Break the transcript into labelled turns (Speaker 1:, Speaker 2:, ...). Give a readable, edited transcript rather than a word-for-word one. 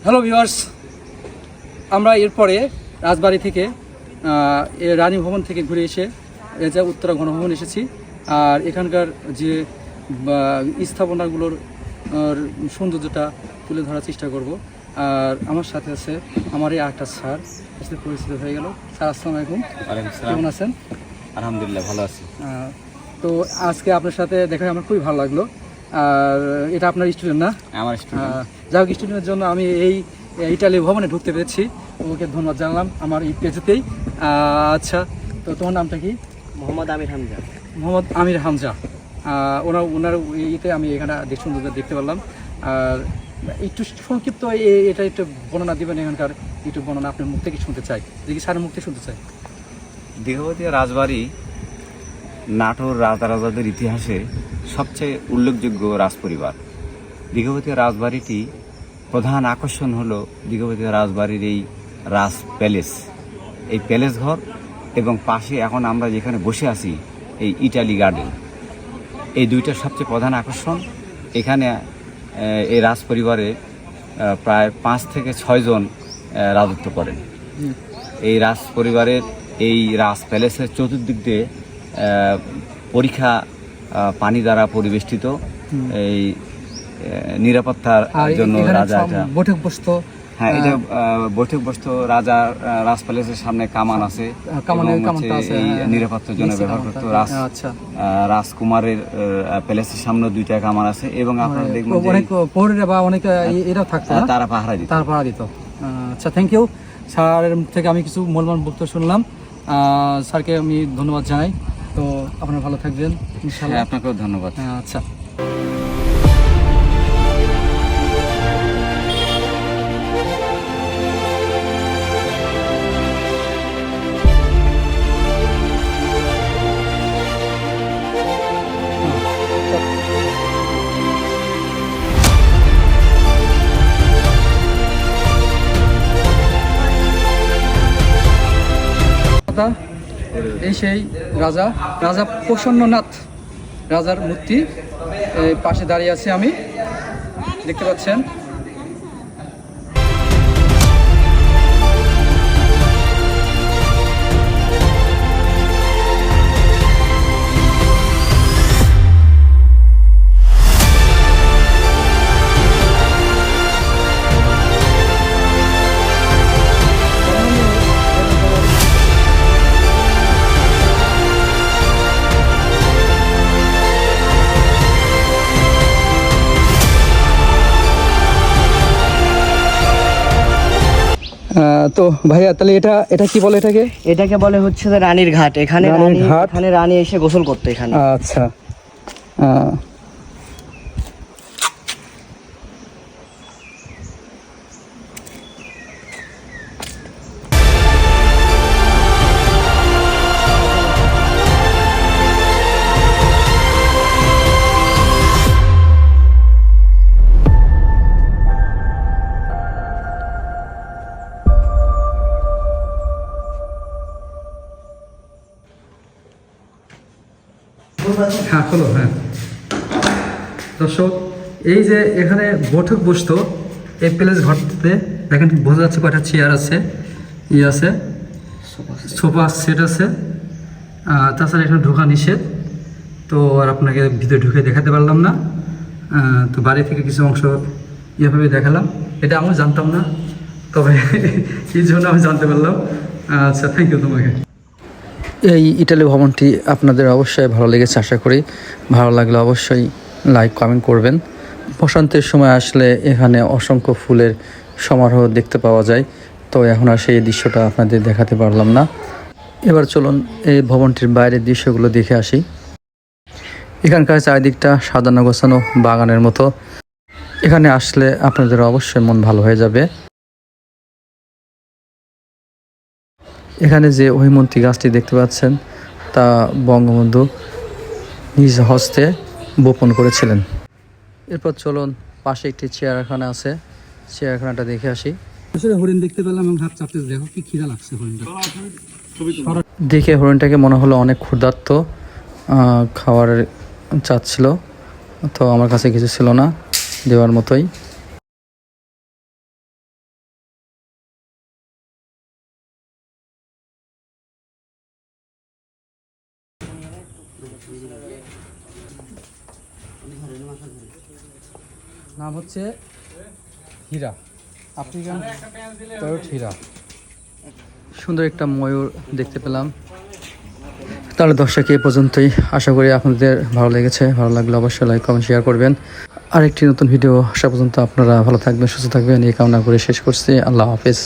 Speaker 1: Hello viewers, আমরা এরপরে রাজবাড়ি থেকে রানী ভবন থেকে ঘুরে এসে যে উত্তরা গণভবন এসেছি। আর এখানকার যে স্থাপনাগুলোর সৌন্দর্যটা তুলে ধরার চেষ্টা করব। আর আমার সাথে আছে আমার এই আরেকটা স্যার, সাথে পরিচিত হয়ে গেল। স্যার আসসালামু আলাইকুম, কেমন আছেন?
Speaker 2: আলহামদুলিল্লাহ ভালো আছি।
Speaker 1: তো আজকে আপনার সাথে দেখা আমার খুবই ভালো লাগলো। আর এটা আপনার স্টুডেন্ট না?
Speaker 2: আমার স্টুডেন্ট।
Speaker 1: যাই হোক, স্টুডেন্টের জন্য আমি এই ইটালি ভবনে ঢুকতে পেরেছি, ওকে ধন্যবাদ জানালাম আমার এই পেজেতেই। আচ্ছা, তো তোমার নামটা কি?
Speaker 3: মোহাম্মদ আমির হামজা।
Speaker 1: মোহাম্মদ আমির হামজা। ওনার ইতে আমি এখানে সৌন্দর্য দেখতে পারলাম। আর একটু সংক্ষিপ্ত এটা একটু বর্ণনা দিবেন এখানকার, একটু বর্ণনা আপনার মুখ থেকে শুনতে চাই, দেখি স্যারের মুখ থেকে শুনতে চাই।
Speaker 2: দীঘাবতী রাজবাড়ি নাটোর রাজাদের ইতিহাসে সবচেয়ে উল্লেখযোগ্য রাজপরিবার। দীঘাবতী রাজবাড়িটি প্রধান আকর্ষণ হলো দীঘাবতী রাজবাড়ির এই রাজ প্যালেস, এই প্যালেস ঘর, এবং পাশে এখন আমরা যেখানে বসে আছি এই ইটালি গার্ডেন। এই দুইটা সবচেয়ে প্রধান আকর্ষণ। এখানে এই রাজ পরিবারে প্রায় 5 থেকে 6 জন রাজত্ব করেন। এই রাজ পরিবারের এই রাজ প্যালেসের চতুর্দিক দিয়ে পরীক্ষা পানি দ্বারা পরিবেষ্টিত। এই নিরাপত্তার জন্য রাজা
Speaker 1: বৈঠক বসতো।
Speaker 2: হ্যাঁ, এটা বৈঠক বসতো। রাজার রাজ প্যালেসের সামনে কামান আছে, এই নিরাপত্তার জন্য ব্যবহার করতো। রাজকুমারের প্যালেসের সামনে 2টা কামান আছে, এবং আপনারা দেখবেন
Speaker 1: অনেক প্রহরীরা বা অনেক এরাও থাকতো,
Speaker 2: তারা পাহারা দিত।
Speaker 1: আচ্ছা, থ্যাংক ইউ। স্যারের থেকে আমি কিছু মূল্যবান বক্তব্য শুনলাম। স্যারকে আমি ধন্যবাদ জানাই। তো আপনারা ভালো থাকবেন ইনশাআল্লাহ।
Speaker 2: আপনাকেও ধন্যবাদ।
Speaker 1: আচ্ছা, এই সেই রাজা প্রসন্ননাথ রাজার মূর্তি পাশে দাঁড়িয়ে আছে, আমি দেখতে পাচ্ছেন। তো ভাইয়া, তাহলে এটা কি বলে?
Speaker 3: এটাকে বলে হচ্ছে যে রানীর ঘাট। এখানে রানী এসে গোসল করতো এখানে।
Speaker 1: আচ্ছা, হ্যাঁ হলো। হ্যাঁ দর্শক, এই যে এখানে বৈঠক বসতো এই প্যালেস ঘরটিতে, দেখেন বোঝা যাচ্ছে কয়টা চেয়ার আছে, আছে সোফা সেট আছে। তাছাড়া এখানে ঢোকা নিষেধ, তো আর আপনাকে ভিতরে ঢুকে দেখাতে পারলাম না। তো বাড়ি থেকে কিছু অংশ এভাবে দেখালাম। এটা আমি জানতাম না, তবে এই জন্য আমি জানতে পারলাম। আচ্ছা, থ্যাংক ইউ তোমাকে। এই ইটালি ভবনটি আপনাদের অবশ্যই ভালো লেগেছে আশা করি। ভালো লাগলে অবশ্যই লাইক কমেন্ট করবেন। বসন্তের সময় আসলে এখানে অসংখ্য ফুলের সমারোহ দেখতে পাওয়া যায়। তো এখন আর সেই দৃশ্যটা আপনাদের দেখাতে পারলাম না। এবার চলুন এই ভবনটির বাইরের দৃশ্যগুলো দেখে আসি। এখানকার চারিদিকটা সাজানো গোছানো বাগানের মতো। এখানে আসলে আপনাদের অবশ্যই মন ভালো হয়ে যাবে। এখানে যে হৈমন্তী গাছটি দেখতে পাচ্ছেন, তা বঙ্গবন্ধু নিজ হস্তে বপন করেছিলেন। এরপর চলুন, পাশে একটি চেয়ারখানা আছে, চেয়ারখানাটা দেখে আসি। আসলে হরিণ দেখতে পেলাম এবং হাত চাপতে, দেখো কি খিদা লাগছে হরিণটা দেখে। হরিণটাকে মনে হলো অনেক ক্ষুধার্ত, খাওয়ার চাচ্ছিল। তো আমার কাছে কিছু ছিল না দেওয়ার মতোই। নাম হচ্ছে হীরা, আফ্রিকান প্যারট হীরা। সুন্দর একটা ময়ূর দেখতে পেলাম। তাহলে দর্শক এই পর্যন্তই, আশা করি আপনাদের ভালো লেগেছে। ভালো লাগলে অবশ্যই লাইক কমেন্ট শেয়ার করবেন। আরেকটি নতুন ভিডিও আসা পর্যন্ত আপনারা ভালো থাকবেন, সুস্থ থাকবেন এই কামনা করে শেষ করছি। আল্লাহ হাফেজ।